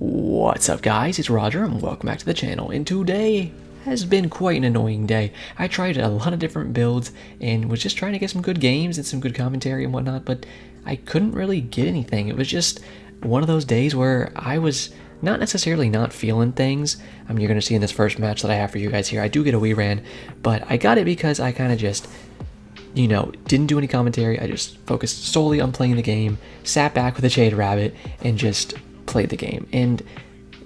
What's up guys, it's Roger and welcome back to the channel, and today has been quite an annoying day. I tried a lot of different builds and was just trying to get some good games and some good commentary and whatnot, but I couldn't really get anything. It was just one of those days where I was not necessarily not feeling things. I mean, you're going to see in this first match that I have for you guys here, I do get a Wii Ran, but I got it because I kind of just, didn't do any commentary. I just focused solely on playing the game, sat back with a Jade Rabbit, and just played the game. And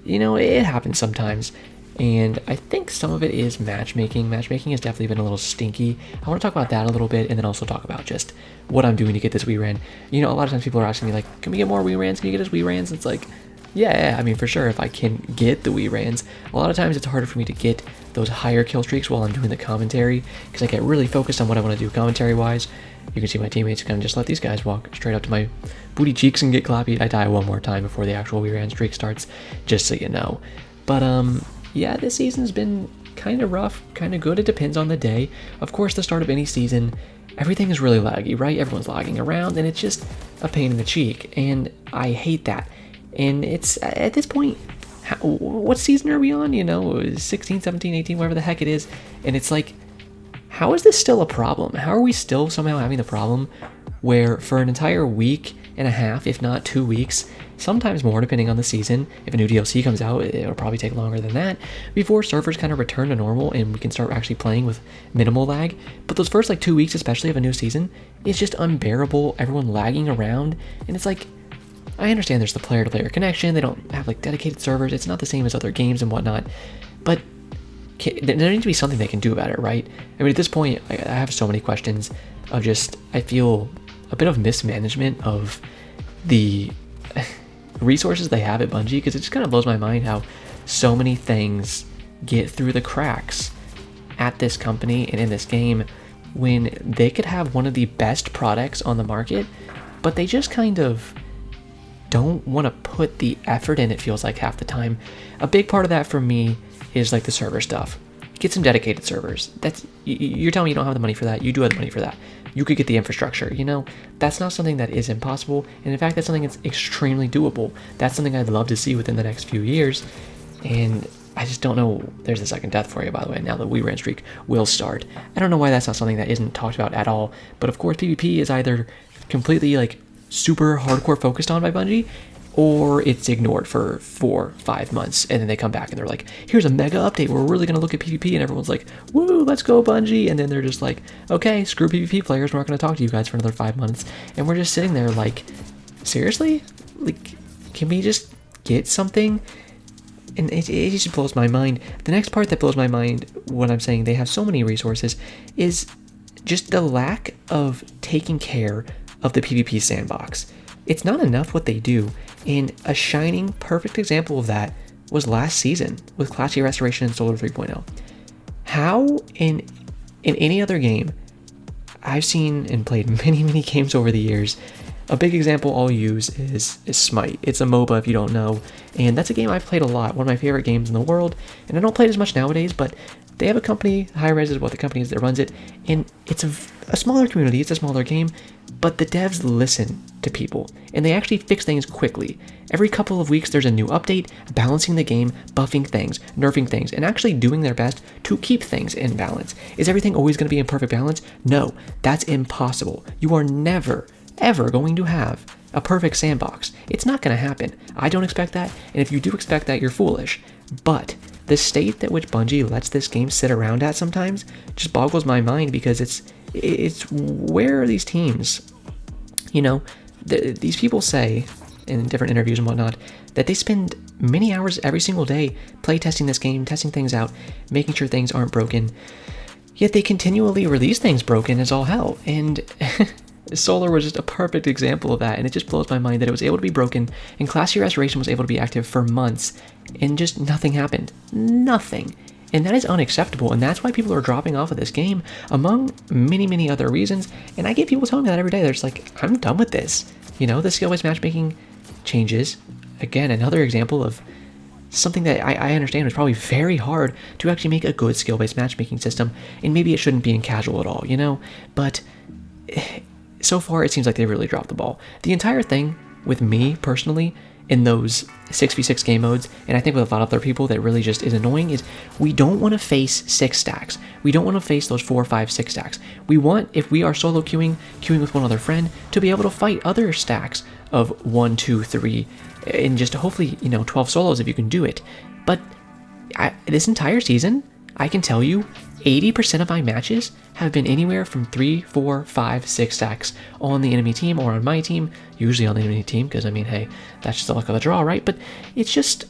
it happens sometimes, and I think some of it is matchmaking. Matchmaking has definitely been a little stinky. I want to talk about that a little bit, and then also talk about just what I'm doing to get this Wii Ran. A lot of times people are asking me like, can we get more Wii Rans? Can you get us Wii Rans? It's like, yeah, I mean, for sure, if I can get the Wii Rans. A lot of times it's harder for me to get those higher kill streaks while I'm doing the commentary, because I get really focused on what I want to do commentary wise. You can see my teammates kind of just let these guys walk straight up to my booty cheeks and get clappy. I die one more time before the actual Wii Ran streak starts, just so you know. But yeah, this season's been kind of rough, kind of good. It depends on the day. Of course, the start of any season, everything is really laggy, right? Everyone's lagging around, and it's just a pain in the cheek, and I hate that. And it's, at this point, what season are we on? 16, 17, 18, whatever the heck it is. And it's like, how is this still a problem? How are we still somehow having the problem where for an entire week and a half, if not 2 weeks, sometimes more depending on the season, if a new DLC comes out, it'll probably take longer than that, before servers kind of return to normal and we can start actually playing with minimal lag. But those first 2 weeks, especially of a new season, is just unbearable. Everyone lagging around, and it's like, I understand there's the player-to-player connection, they don't have dedicated servers, it's not the same as other games and whatnot, but there needs to be something they can do about it, right? I mean, at this point, I have so many questions of just, I feel a bit of mismanagement of the resources they have at Bungie, because it just kind of blows my mind how so many things get through the cracks at this company and in this game when they could have one of the best products on the market, but they just kind of don't want to put the effort in, it feels like, half the time. A big part of that for me is the server stuff. Get some dedicated servers. You're telling me you don't have the money for that. You do have the money for that. You could get the infrastructure. That's not something that is impossible, and in fact, that's something that's extremely doable. That's something I'd love to see within the next few years, and I just don't know. There's the second death for you, by the way. Now the Wii Ran streak will start. I don't know why that's not something that isn't talked about at all, but of course PvP is either completely super hardcore focused on by Bungie, or it's ignored for 4-5 months, and then they come back and they're like, here's a mega update, we're really gonna look at PvP, and everyone's like, woo, let's go Bungie, and then they're just like, okay, screw PvP players, we're not gonna talk to you guys for another 5 months, and we're just sitting there like, seriously? Can we just get something? And it just blows my mind. The next part that blows my mind when I'm saying they have so many resources is just the lack of taking care of the PvP sandbox. It's not enough what they do, and a shining perfect example of that was last season with Class C Restoration and Solar 3.0. How in any other game, I've seen and played many games over the years, a big example I'll use is Smite. It's a MOBA if you don't know, and that's a game I've played a lot, one of my favorite games in the world, and I don't play it as much nowadays, but they have a company, Hi-Rez is what the company is that runs it, and it's a smaller community, it's a smaller game, but the devs listen to people, and they actually fix things quickly. Every couple of weeks there's a new update, balancing the game, buffing things, nerfing things, and actually doing their best to keep things in balance. Is everything always going to be in perfect balance? No, that's impossible. You are never, ever going to have a perfect sandbox. It's not going to happen. I don't expect that, and if you do expect that, you're foolish. But the state at which Bungie lets this game sit around at sometimes just boggles my mind, because it's where are these teams? These people say in different interviews and whatnot that they spend many hours every single day playtesting this game, testing things out, making sure things aren't broken, yet they continually release things broken as all hell. And Solar was just a perfect example of that, and it just blows my mind that it was able to be broken, and Class C Restoration was able to be active for months, and just nothing happened. Nothing. And that is unacceptable, and that's why people are dropping off of this game, among many other reasons. And I get people telling me that every day. They're just like, I'm done with this. The skill-based matchmaking changes. Again, another example of something that I understand was probably very hard to actually make a good skill-based matchmaking system, and maybe it shouldn't be in casual at all, But so far, it seems like they really dropped the ball. The entire thing, with me personally, in those 6v6 game modes, and I think with a lot of other people that really just is annoying, is we don't want to face 6 stacks. We don't want to face those 4, 5, 6 stacks. We want, if we are solo queuing with one other friend, to be able to fight other stacks of 1, 2, 3, and just hopefully, 12 solos if you can do it. But this entire season, I can tell you, 80% of my matches have been anywhere from 3, 4, 5, 6 stacks on the enemy team or on my team, usually on the enemy team, because, I mean, hey, that's just the luck of the draw, right? But it's just,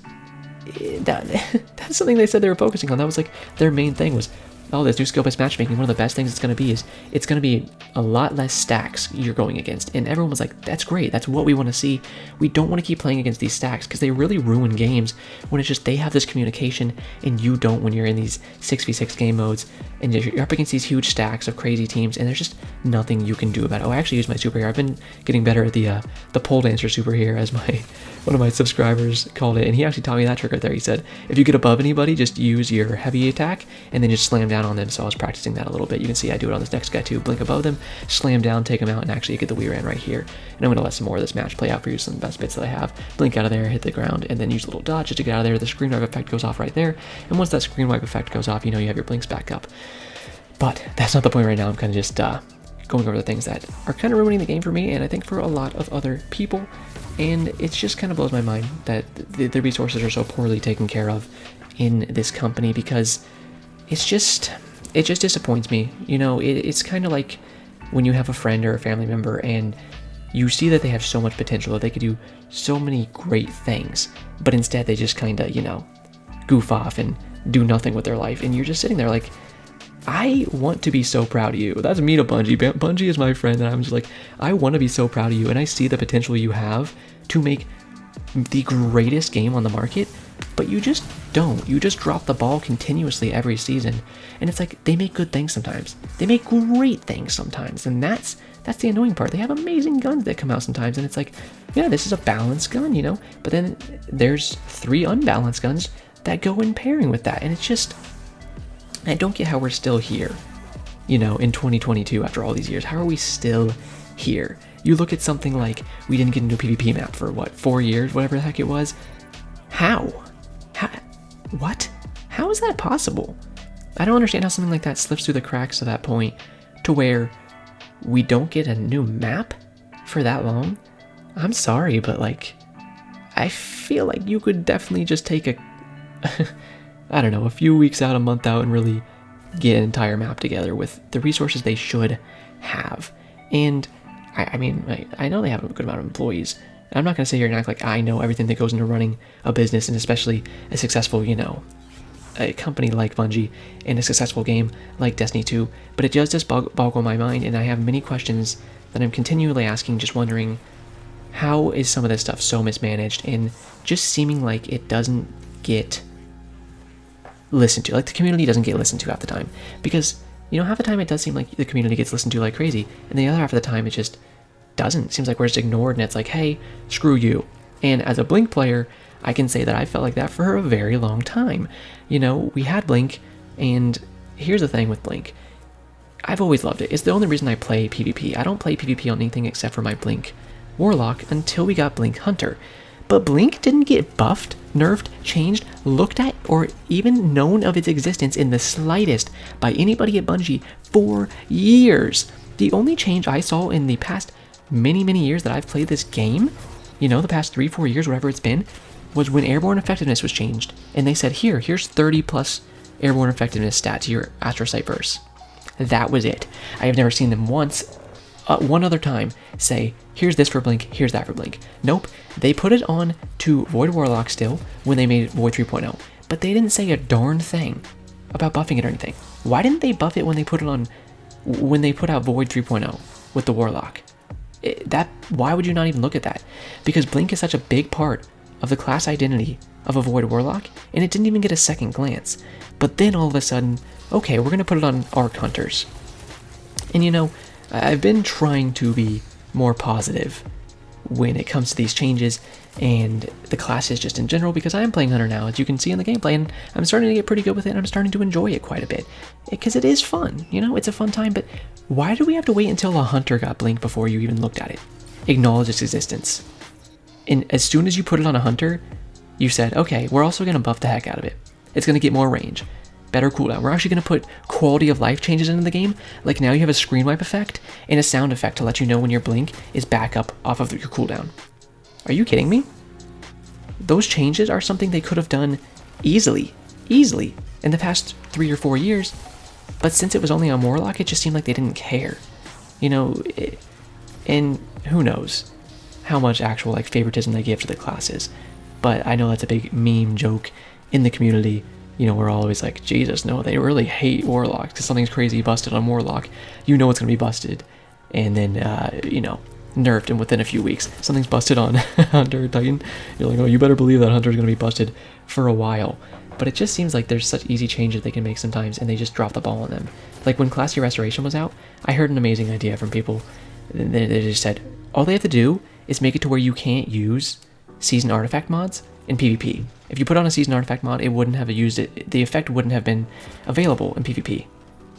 that's something they said they were focusing on. That was like their main thing was, oh, this new skill-based matchmaking, one of the best things it's going to be is it's going to be a lot less stacks you're going against. And everyone was like, that's great. That's what we want to see. We don't want to keep playing against these stacks because they really ruin games when it's just they have this communication and you don't when you're in these 6v6 game modes and you're up against these huge stacks of crazy teams and there's just nothing you can do about it. Oh, I actually use my super here. I've been getting better at the pole dancer super here, as one of my subscribers called it, and he actually taught me that trick right there. He said, if you get above anybody, just use your heavy attack and then just slam down on them. So I was practicing that a little bit. You can see I do it on this next guy too. Blink above them, slam down, take them out, and actually get the Wii Ran right here. And I'm going to let some more of this match play out for you, some of the best bits that I have. Blink out of there, hit the ground, and then use a little dodge just to get out of there. The screen wipe effect goes off right there. And once that screen wipe effect goes off, you have your blinks back up. But that's not the point right now. I'm kind of just going over the things that are kind of ruining the game for me, and I think for a lot of other people. And it just kind of blows my mind that the resources are so poorly taken care of in this company, because it just disappoints me. It's kind of like when you have a friend or a family member and you see that they have so much potential, that they could do so many great things, but instead they just kind of, goof off and do nothing with their life. And you're just sitting there like, I want to be so proud of you. That's me to Bungie. Bungie is my friend, and I'm just like, I want to be so proud of you, and I see the potential you have to make the greatest game on the market, but you just don't. You just drop the ball continuously every season, and it's like, they make good things sometimes. They make great things sometimes, and that's the annoying part. They have amazing guns that come out sometimes, and it's like, yeah, this is a balanced gun, but then there's 3 unbalanced guns that go in pairing with that, and it's just, I don't get how we're still here, in 2022 after all these years. How are we still here? You look at something like, we didn't get into a PvP map for 4 years, whatever the heck it was. How? What? How is that possible? I don't understand how something like that slips through the cracks to that point to where we don't get a new map for that long. I'm sorry, but I feel like you could definitely just take a few weeks out, a month out, and really get an entire map together with the resources they should have. And I know they have a good amount of employees. I'm not going to sit here and act like I know everything that goes into running a business, and especially a successful, a company like Bungie and a successful game like Destiny 2. But it does just boggle my mind, and I have many questions that I'm continually asking, just wondering, how is some of this stuff so mismanaged and just seeming like it doesn't get listened to, like the community doesn't get listened to half the time, because half the time it does seem like the community gets listened to like crazy, and the other half of the time it just doesn't. It seems like we're just ignored, and it's like, hey, screw you. And as a Blink player, I can say that I felt like that for a very long time. We had Blink, and here's the thing with Blink, I've always loved it. It's the only reason I play PvP. I don't play PvP on anything except for my Blink Warlock until we got Blink Hunter. But Blink didn't get buffed, nerfed, changed, looked at, or even known of its existence in the slightest by anybody at Bungie for years. The only change I saw in the past many, many years that I've played this game, the past 3-4 years, whatever it's been, was when airborne effectiveness was changed. And they said, here's 30 plus airborne effectiveness stat to your Astrosight burst. That was it. I have never seen them once, one other time, say, here's this for Blink, here's that for Blink. Nope, they put it on to Void Warlock still when they made Void 3.0, but they didn't say a darn thing about buffing it or anything. Why didn't they buff it when they put it on, when they put out Void 3.0 with the Warlock? Why would you not even look at that? Because Blink is such a big part of the class identity of a Void Warlock, and it didn't even get a second glance. But then all of a sudden, okay, we're going to put it on Arc Hunters. And I've been trying to be more positive when it comes to these changes and the classes just in general, because I am playing Hunter now, as you can see in the gameplay, and I'm starting to get pretty good with it, and I'm starting to enjoy it quite a bit, because it is fun, it's a fun time. But why do we have to wait until a Hunter got Blink before you even looked at it, acknowledge its existence? And as soon as you put it on a hunter, you said, okay, we're also going to buff the heck out of it. It's going to get more range, better cooldown. We're actually going to put quality of life changes into the game. Like now you have a screen wipe effect and a sound effect to let you know when your blink is back up off of your cooldown. Are you kidding me? Those changes are something they could have done easily in the past 3 or 4 years. But since it was only on Warlock, it just seemed like they didn't care. You know, and who knows how much actual like favoritism they give to the classes. But I know that's a big meme joke in the community. You know, we're always like, Jesus, no, they really hate Warlock because something's crazy busted on Warlock. You know it's going to be busted. And then, you know, nerfed, and within a few weeks, something's busted on Hunter Titan. You're like, oh, you better believe that Hunter's going to be busted for a while. But it just seems like there's such easy changes they can make sometimes, and they just drop the ball on them. Like when Classy Restoration was out, I heard an amazing idea from people. They just said, all they have to do is make it to where you can't use season artifact mods in PvP. If you put on a season artifact mod, it wouldn't have used it. The effect wouldn't have been available in PvP.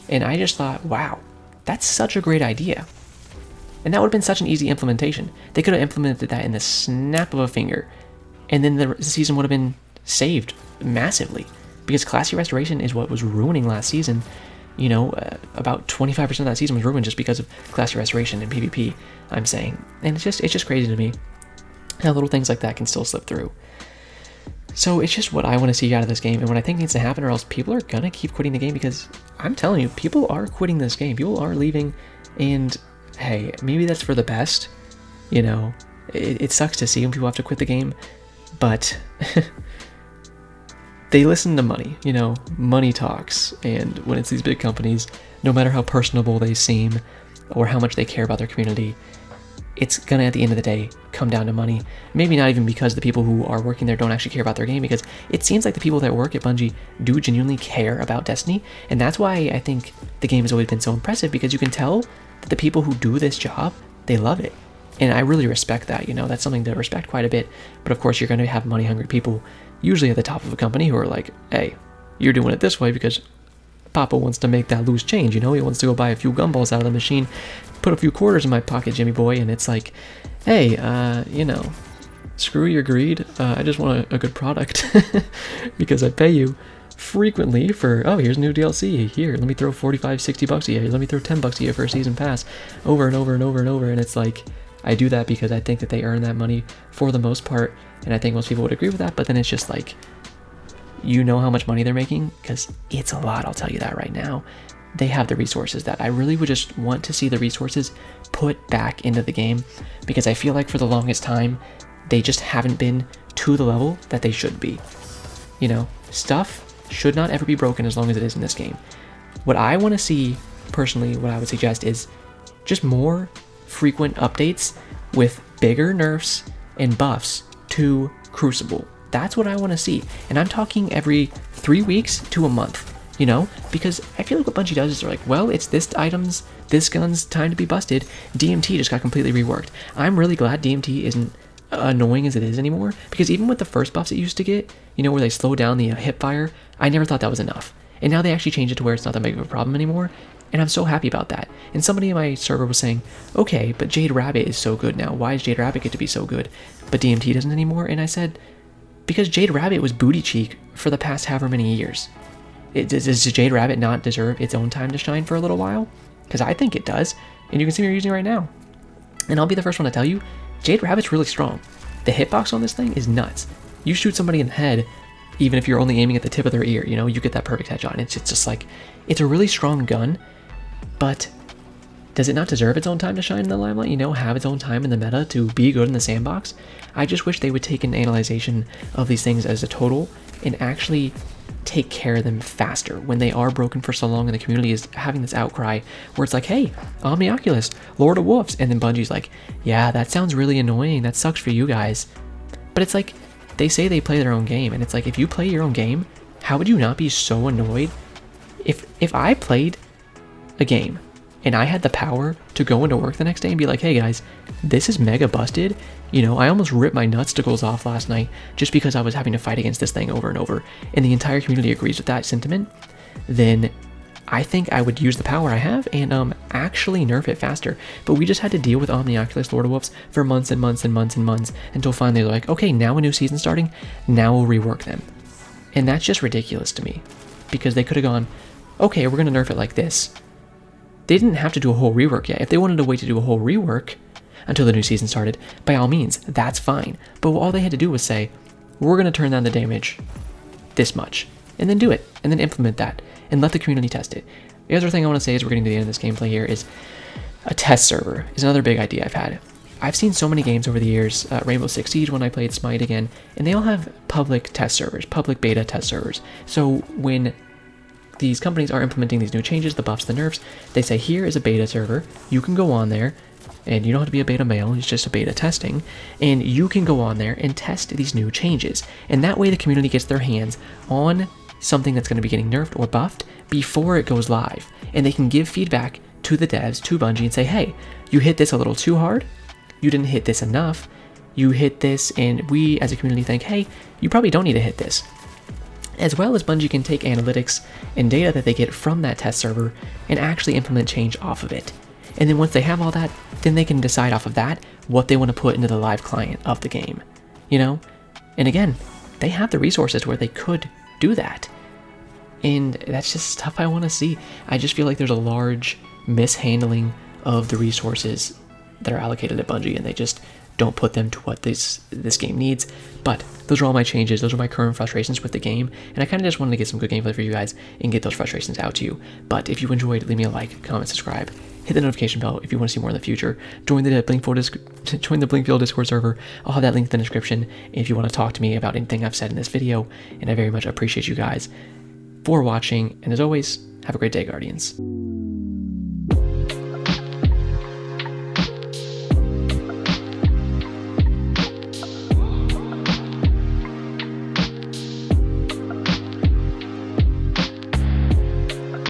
And I just thought, wow, that's such a great idea. And that would have been such an easy implementation. They could have implemented that in the snap of a finger, and then the season would have been saved massively, because Classy Restoration is what was ruining last season. You know, about 25% of that season was ruined just because of Classy Restoration in PvP, I'm saying. And it's just crazy to me how little things like that can still slip through. So it's just what I want to see out of this game, and what I think needs to happen, or else people are gonna keep quitting the game, because I'm telling you, people are quitting this game. People are leaving, and hey, maybe that's for the best. You know, it sucks to see when people have to quit the game, but they listen to money. You know, money talks, and when it's these big companies, no matter how personable they seem or how much they care about their community, it's gonna, at the end of the day, come down to money. Maybe not even because the people who are working there don't actually care about their game, because it seems like the people that work at Bungie do genuinely care about Destiny, and that's why I think the game has always been so impressive, because you can tell that the people who do this job, they love it. And I really respect that. You know, that's something to respect quite a bit. But of course, you're going to have money-hungry people, usually at the top of a company, who are like, hey, you're doing it this way because Papa wants to make that loose change. You know, he wants to go buy a few gumballs out of the machine, put a few quarters in my pocket, Jimmy boy. And it's like, hey, you know, screw your greed. I just want a good product because I pay you frequently for, oh, here's new DLC. Here, let me throw 45, 60 bucks a year. Let me throw 10 bucks a year for a season pass, over and over and over and over. And it's like, I do that because I think that they earn that money for the most part, and I think most people would agree with that. But then it's just like, you know how much money they're making, because it's a lot, I'll tell you that right now. They have the resources that I really would just want to see the resources put back into the game, because I feel like for the longest time they just haven't been to the level that they should be. You know, stuff should not ever be broken as long as it is in this game. What I want to see personally, what I would suggest is just more frequent updates with bigger nerfs and buffs to Crucible. That's what I want to see. And I'm talking every 3 weeks to a month, you know, because I feel like what Bungie does is they're like, well, it's this item's, this gun's time to be busted. DMT just got completely reworked. I'm really glad DMT isn't annoying as it is anymore, because even with the first buffs it used to get, you know, where they slow down the hip fire, I never thought that was enough. And now they actually changed it to where it's not that big of a problem anymore. And I'm so happy about that. And somebody in my server was saying, okay, but Jade Rabbit is so good now. Why does Jade Rabbit get to be so good, but DMT doesn't anymore? And I said, because Jade Rabbit was booty cheek for the past however many years. Does Jade Rabbit not deserve its own time to shine for a little while? Because I think it does. And you can see me using it right now. And I'll be the first one to tell you, Jade Rabbit's really strong. The hitbox on this thing is nuts. You shoot somebody in the head, even if you're only aiming at the tip of their ear, you know, you get that perfect headshot. And it's just like, it's a really strong gun. But does it not deserve its own time to shine in the limelight? You know, have its own time in the meta to be good in the sandbox? I just wish they would take an analyzation of these things as a total and actually take care of them faster when they are broken for so long, and the community is having this outcry where it's like, hey, Omnioculus, Lord of Wolves, and then Bungie's like, yeah, that sounds really annoying, that sucks for you guys. But it's like, they say they play their own game, and it's like, if you play your own game, how would you not be so annoyed? If I played a game and I had the power to go into work the next day and be like, hey guys, this is mega busted, you know, I almost ripped my nutstickles off last night just because I was having to fight against this thing over and over, and the entire community agrees with that sentiment, then I think I would use the power I have and actually nerf it faster. But we just had to deal with Omnioculus Lord of Wolves for months and months and months and months until finally they're like, okay, now a new season's starting, now we'll rework them. And that's just ridiculous to me, because they could have gone, okay, we're going to nerf it like this. They didn't have to do a whole rework yet. If they wanted to wait to do a whole rework until the new season started, by all means, that's fine. But all they had to do was say, we're going to turn down the damage this much, and then do it, and then implement that, and let the community test it. The other thing I want to say as we're getting to the end of this gameplay here is a test server is another big idea I've had. I've seen so many games over the years, Rainbow Six Siege when I played Smite again, and they all have public test servers, public beta test servers. So when these companies are implementing these new changes, the buffs, the nerfs, they say, here is a beta server, you can go on there, and you don't have to be a beta male, it's just a beta testing, and you can go on there and test these new changes. And that way the community gets their hands on something that's going to be getting nerfed or buffed before it goes live. And they can give feedback to the devs, to Bungie, and say, hey, you hit this a little too hard, you didn't hit this enough, you hit this, and we as a community think, hey, you probably don't need to hit this. As well as Bungie can take analytics and data that they get from that test server and actually implement change off of it. And then once they have all that, then they can decide off of that what they want to put into the live client of the game, you know? And again, they have the resources where they could do that. And that's just stuff I want to see. I just feel like there's a large mishandling of the resources that are allocated at Bungie, and they just don't put them to what this game needs. But those are all my changes. Those are my current frustrations with the game, and I kind of just wanted to get some good gameplay for you guys and get those frustrations out to you. But if you enjoyed, leave me a like, comment, subscribe, hit the notification bell if you want to see more in the future. Join the Blinkfield Discord server. I'll have that link in the description if you want to talk to me about anything I've said in this video, and I very much appreciate you guys for watching, and as always, have a great day, Guardians.